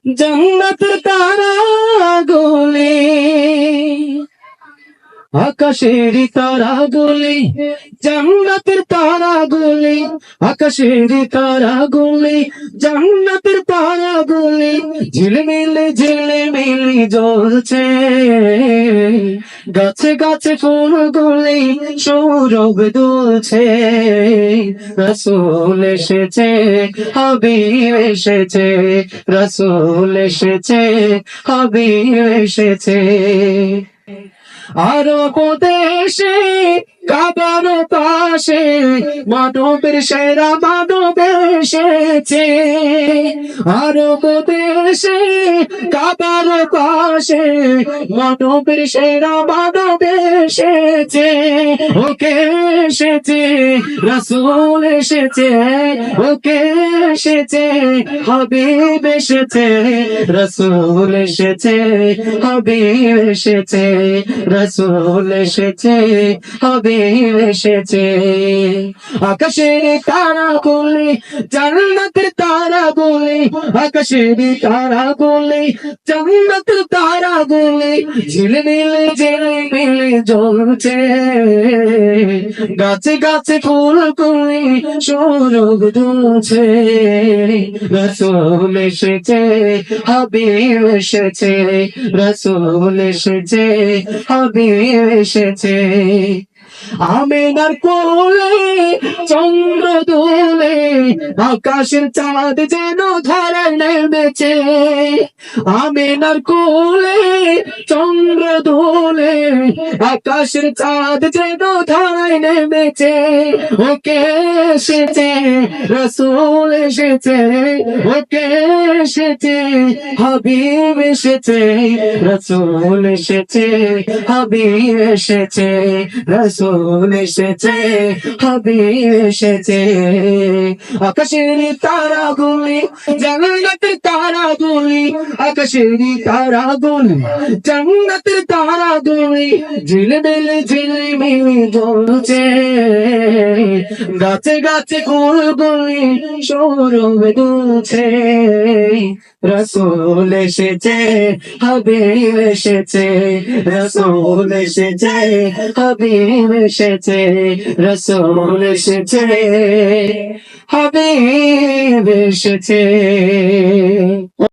জান্নাতের তারাগুলি, আকাশের তারাগুলি, জান্নাতের তারাগুলি, আকাশের তারাগুলি, জান্নাতের তারাগুলি, ঝিলমিলে ঝিলমিলি জ্বলছে। গাছে গাছে ফুলগুলি সৌরভ দুলছে। রাসূল এসেছে, হাবিব এসেছে, রাসূল এসেছে, হাবিব এসেছে। আরব দেশে কাবার পাশে মানবের সেরা মানব এসেছে। আরব দেশে কাবার পাশে মানবের সেরা মানব এসেছে। ওকে এসেছে, রাসূল এসেছে, ওকে এসেছে, হাবিব এসেছে, রাসূল এসেছে, হাবিব এসেছে, রাসূল এসেছে, হাবিব এসেছে। আকাশের তারাগুলি, জান্নাতের তারাগুলি, আকাশের তারাগুলি, জান্নাতের তারাগুলি, ঝিলমিলে ঝিলমিলে জ্বলছে। গাছে গাছে ফুলগুলি সৌরভ দুলছে। রাসূল এসেছে, হাবিব এসেছে, রাসূল এসেছে, হাবিব এসেছে। আমিনার কোলে চন্দ্র দোলে, আকাশের চাঁদ যেন ধরায় নেমেছে। আমিনার কোলে চন্দ্র দোলে, আকাশের চাঁদ যেন ধরায় নেমেছে। ওকে এসেছে, রাসূল এসেছে, ওকে এসেছে, হাবিব এসেছে, রাসূল এসেছে, হাবিব এসেছে, রাসূল এসেছে, হাবিব এসেছে। আকাশের তারাগুলি, জান্নাতের তারাগুলি, আকাশের তারাগুলি, জান্নাতের তারাগুলি, ঝিলমিলে ঝিলমিলে জ্বলছে। গাছে গাছে ফুলগুলি সৌরভ দুলছে। রাসূল এসেছে, হাবিব এসেছে, রাসূল এসেছে, হাবিব এসেছে, রাসূল এসেছে, হাবিব এসেছে।